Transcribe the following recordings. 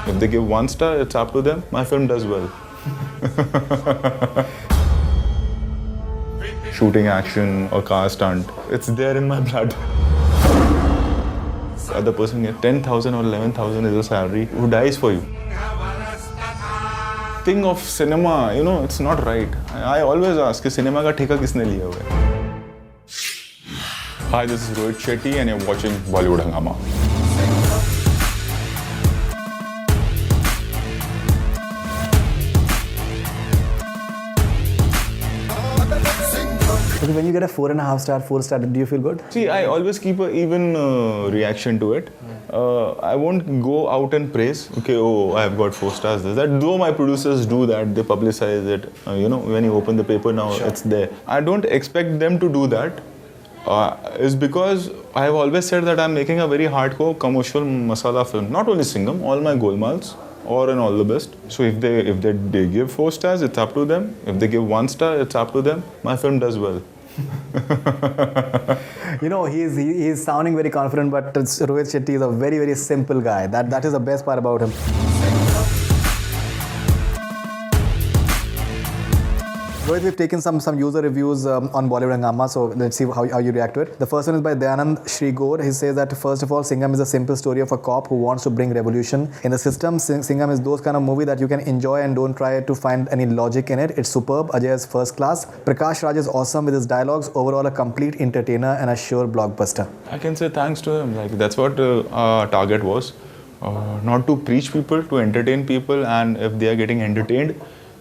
If they give 1 star, it's up to them. My film does well. Shooting action or car stunt, it's there in my blood. Other person gets 10,000 or 11,000 is a salary. Who dies for you? Thing of cinema, it's not right. I always ask, cinema ka theka kisne liya hua hai? Hi, this is Rohit Shetty and you're watching Bollywood Hungama. Okay, when you get a 4.5 star, 4 star, do you feel good? See, I always keep an even reaction to it. I won't go out and praise. Okay, I've got 4 stars. That though my producers do that, they publicize it. When you open the paper now, it's there. I don't expect them to do that. Is because I have always said that I'm making a very hardcore commercial masala film. Not only Singham, all my Golmals. Or in all the best. So if they give 4 stars, it's up to them. If they give 1 star, it's up to them. My film does well. He's sounding very confident, but Rohit Shetty is a very, very simple guy. That is the best part about him. Rohit, we've taken some user reviews on Bollywood Hungama, so let's see how you react to it. The first one is by Dayanand Shrigor. He says that first of all, Singham is a simple story of a cop who wants to bring revolution in the system. Singham is those kind of movie that you can enjoy and don't try to find any logic in it. It's superb. Ajay is first class. Prakash Raj is awesome with his dialogues. Overall, a complete entertainer and a sure blockbuster. I can say thanks to him. That's what our target was. Not to preach people, to entertain people, and if they are getting entertained,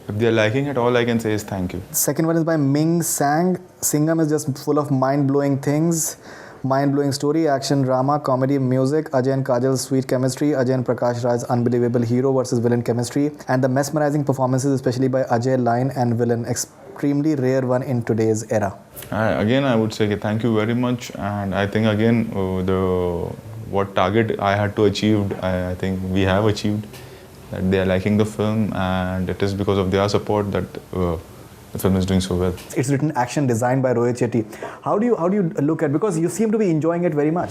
if they are liking it, all I can say is thank you. Second one is by Ming Sang. Singham is just full of mind-blowing things. Mind-blowing story, action, drama, comedy, music. Ajay and Kajal's sweet chemistry. Ajay and Prakash Raj's unbelievable hero versus villain chemistry. And the mesmerizing performances, especially by Ajay, line and villain. Extremely rare one in today's era. I would say thank you very much. And I think again, what target I had to achieve, I think we have achieved. That they are liking the film, and it is because of their support that the film is doing so well. It's written action designed by Rohit Shetty. How do you look at, because you seem to be enjoying it very much.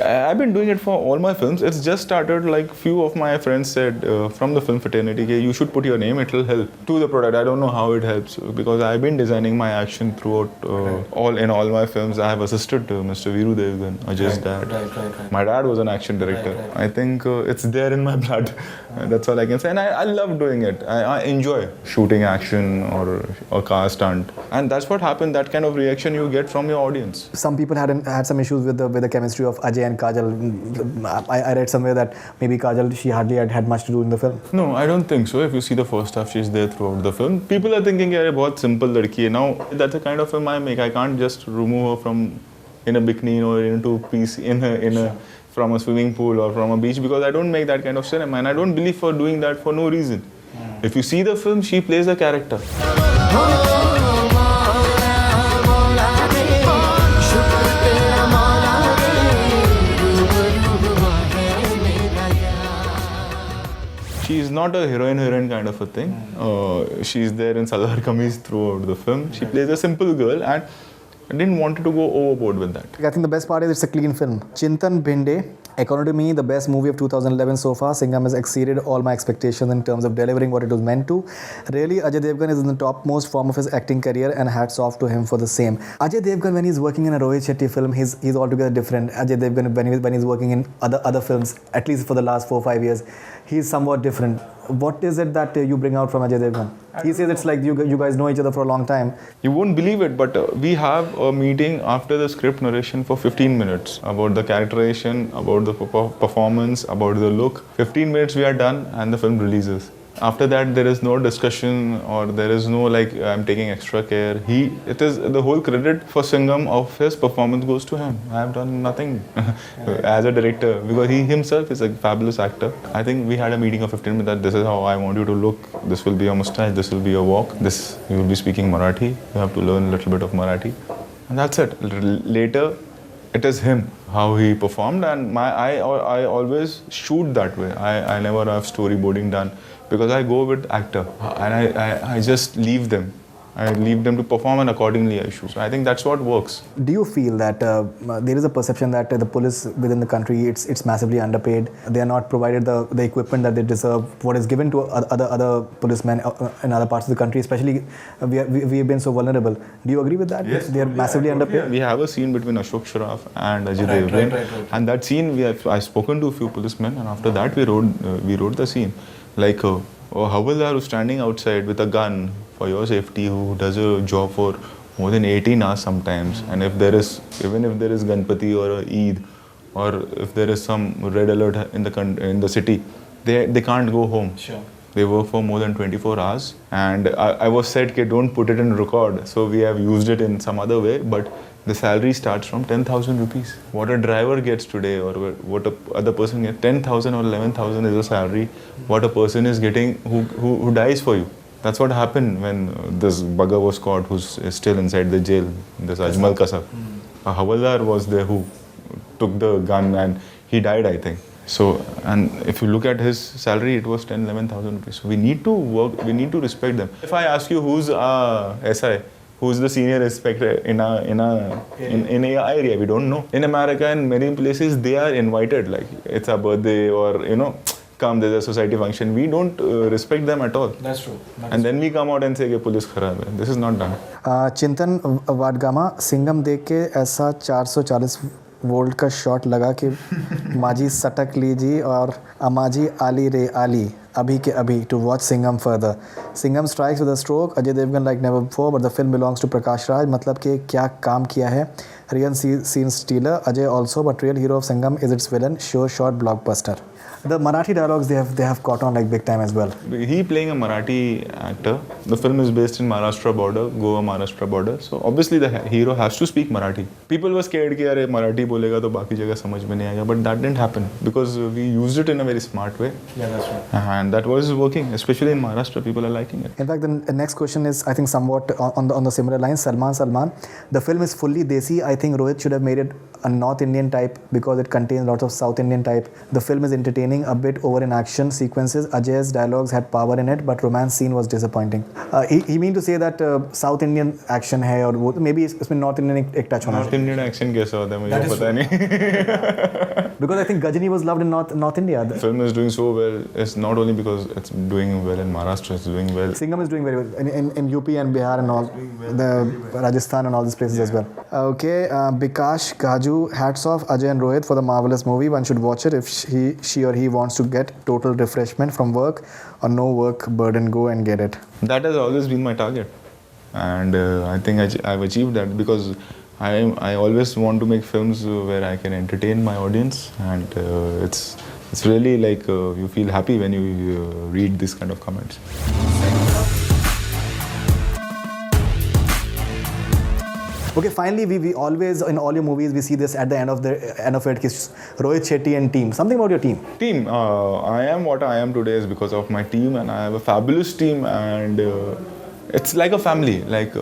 I've been doing it for all my films. It's just started, few of my friends said from the film fraternity, you should put your name, it will help to the product. I don't know how it helps because I've been designing my action throughout all my films. I have assisted Mr. Veeru Devgan, Ajay's dad. Right. My dad was an action director. Right. I think it's there in my blood. That's all I can say. And I love doing it. I enjoy shooting action or car stunt. And that's what happened, that kind of reaction you get from your audience. Some people had some issues with the chemistry of Ajay and Kajal. I read somewhere that maybe Kajal, she hardly had much to do in the film. No, I don't think so. If you see the first half, she's there throughout the film. People are thinking, yeah, बहुत simple लड़की है. Now, that's the kind of film I make. I can't just remove her from in a bikini or into a piece from a swimming pool or from a beach because I don't make that kind of cinema and I don't believe for doing that for no reason. If you see the film, she plays a character. She's not a heroine kind of a thing. She's there in Salwar Kameez throughout the film. She plays a simple girl and I didn't want to go overboard with that. I think the best part is it's a clean film. Chintan Bhinde, according to me, the best movie of 2011 so far. Singham has exceeded all my expectations in terms of delivering what it was meant to. Really, Ajay Devgan is in the topmost form of his acting career and hats off to him for the same. Ajay Devgan, when he's working in a Rohit Shetty film, he's altogether different. Ajay Devgan, when he's working in other films, at least for the last 4-5 years, he's somewhat different. What is it that you bring out from Ajay Devgan? He says it's like you guys know each other for a long time. You won't believe it, but we have a meeting after the script narration for 15 minutes about the characterization, about the performance, about the look. 15 minutes we are done and the film releases. After that, there is no discussion or there is no I'm taking extra care. It is the whole credit for Singham of his performance goes to him. I have done nothing as a director because he himself is a fabulous actor. I think we had a meeting of 15 minutes that this is how I want you to look. This will be your mustache. This will be your walk. You will be speaking Marathi. You have to learn a little bit of Marathi. And that's it. Later, it is him, how he performed, and I always shoot that way. I never have storyboarding done because I go with actor and I just leave them. I leave them to perform and accordingly I shoot. So I think that's what works. Do you feel that there is a perception that the police within the country it's massively underpaid? They are not provided the equipment that they deserve. What is given to other policemen in other parts of the country, especially we have been so vulnerable. Do you agree with that? Yes. They are massively underpaid. Yeah, we have a scene between Ashok Sharaf and Ajay Devgan, and that scene I've spoken to a few policemen, and after that we wrote the scene like a Havaldar who's standing outside with a gun for your safety, who does a job for more than 18 hours sometimes, and even if there is Ganpati or a Eid, or if there is some red alert in the city, they can't go home. Sure. They work for more than 24 hours, and I was said, "Ke don't put it in record." So we have used it in some other way, but the salary starts from 10,000 rupees. What a driver gets today, or what a other person gets, 10,000 or 11,000 is a salary. What a person is getting who dies for you. That's what happened when this bugger was caught, who's still inside the jail. This Ajmal Kasab. A Havaldar was there who took the gun and he died, I think. So, and if you look at his salary, it was 11,000 rupees. So we need to work, we need to respect them. If I ask you who's SI, who's the senior inspector in a area, we don't know. In America and many places, they are invited, like it's a birthday or, come, there's a society function. We don't respect them at all. That's true. And then we come out and say, कि police खराब है. This is not done. चिंतन वाडगामा सिंघम देख के ऐसा 440 volt का shot लगा कि माजी सटक लीजिए और अमाजी आली रे आली अभी के अभी to watch Singham further. Singham strikes with a stroke. Ajay Devgan like never before, but the film belongs to Prakash Raj. मतलब कि क्या काम किया है. Real scene stealer. Ajay also, but real hero of Singham is its villain. Sure shot blockbuster. The Marathi dialogues they have caught on like big time as well. He playing a Marathi actor. The film is based in Maharashtra border, Goa Maharashtra border. So obviously the hero has to speak Marathi. People were scared कि अरे Marathi बोलेगा तो बाकी जगह समझ में नहीं आएगा. But that didn't happen because we used it in a very smart way. Yeah, that's right. And that was working, especially in Maharashtra. People are liking it. In fact, the next question is, I think, somewhat on the similar lines. Salman. The film is fully desi. I think Rohit should have made it a North Indian type because it contains lots of South Indian type. The film is entertaining, a bit over in action sequences. Ajay's dialogues had power in it, but romance scene was disappointing. He mean to say that South Indian action है और maybe इसमें North Indian एक touch होना. North Indian action कैसा होता है मुझे पता नहीं. Because I think Ghajini was loved in North India. The film is doing so well. It's not only because it's doing well in Maharashtra, it's doing well. Singham is doing very well in UP and Bihar and all, the Rajasthan and all these places as well. Okay, Bikash, Gaju, hats off Ajay and Rohit for the marvelous movie. One should watch it if she or he wants to get total refreshment from work or no work burden. Go and get it. That has always been my target, and I think I've achieved that because I always want to make films where I can entertain my audience, and it's really like you feel happy when you read this kind of comments. Okay, finally, we always, in all your movies, we see this at the end of it, Rohit Shetty and team. Something about your team. Team. I am what I am today is because of my team, and I have a fabulous team, and it's like a family. Like,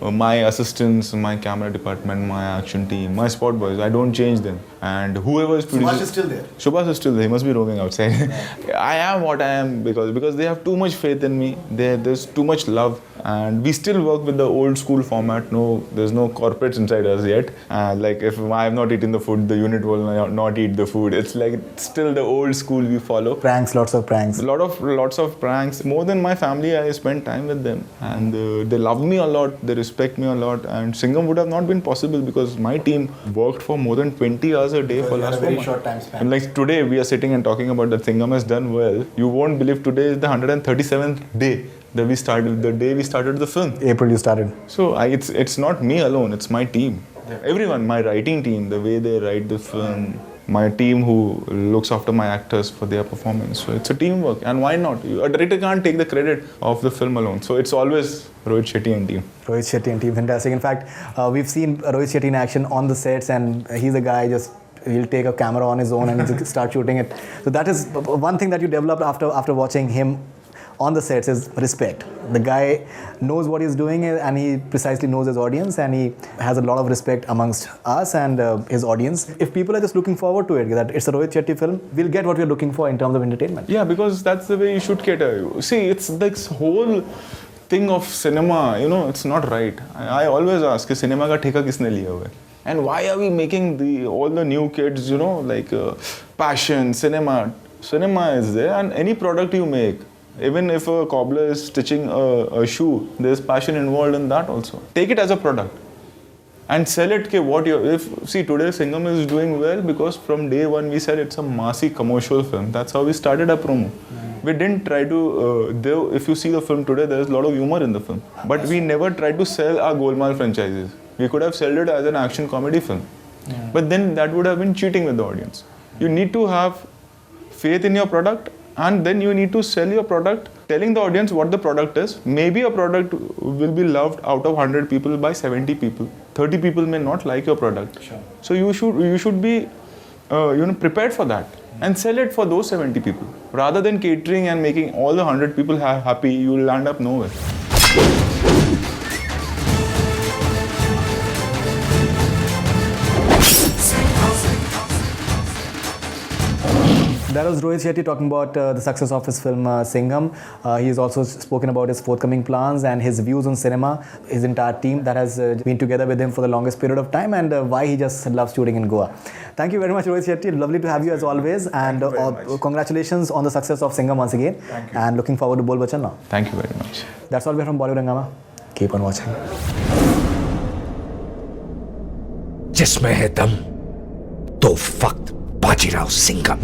my assistants, my camera department, my action team, my spot boys, I don't change them. And whoever is producing... Subhash is still there. Subhash is still there. He must be roaming outside. Yeah. I am what I am because they have too much faith in me. There's too much love. And we still work with the old school format. No, there's no corporates inside us yet. Like if I have not eaten the food, the unit will not eat the food. It's like still the old school we follow. Pranks, lots of pranks. Lots of pranks. More than my family, I spend time with them. And they love me a lot. They respect me a lot. And Singham would have not been possible because my team worked for more than 20 hours a day for last 4 months. Short time span. And like today, we are sitting and talking about that Singham has done well. You won't believe today is the 137th day. The day we started the film. April you started. So it's not me alone, it's my team. Yeah. Everyone, my writing team, the way they write the film, my team who looks after my actors for their performance. So it's a teamwork, and why not? A director can't take the credit of the film alone. So it's always Rohit Shetty and team. Rohit Shetty and team, fantastic. In fact, we've seen Rohit Shetty in action on the sets, and he's a guy he'll take a camera on his own and he'll start shooting it. So that is one thing that you developed after watching him on the sets is respect. The guy knows what he's doing and he precisely knows his audience, and he has a lot of respect amongst us and his audience. If people are just looking forward to it, that it's a Rohit Shetty film, we'll get what we're looking for in terms of entertainment. Yeah, because that's the way you should cater. See, it's this whole thing of cinema, you know, it's not right. I always ask, कि cinema का ठेका किसने लिया हुआ है? And why are we making all the new kids, you know, like passion, cinema? Cinema is there, and any product you make, even if a cobbler is stitching a shoe, there's passion involved in that also. Take it as a product and sell it. See, today Singham is doing well because from day one we said it's a massy commercial film. That's how we started our promo. We didn't try to, if you see the film today, there's a lot of humor in the film. But we never tried to sell our Golmaal franchises. We could have sold it as an action comedy film. But then that would have been cheating with the audience. You need to have faith in your product, and then you need to sell your product, telling the audience what the product is. Maybe a product will be loved out of 100 people by 70 people. 30 people may not like your product. Sure. So you should be prepared for that and sell it for those 70 people. Rather than catering and making all the 100 people happy, you will land up nowhere. That was Rohit Shetty talking about the success of his film Singham. He has also spoken about his forthcoming plans and his views on cinema, his entire team that has been together with him for the longest period of time, and why he just loves shooting in Goa. Thank you very much, Rohit Shetty. Lovely to have you as always, and congratulations on the success of Singham once again. Thank you. And looking forward to Bol Bachan now. Thank you very much. That's all we have from Bollywood Hungama. Keep on watching. जिसमें है दम तो वक्त बाजीराव सिंघम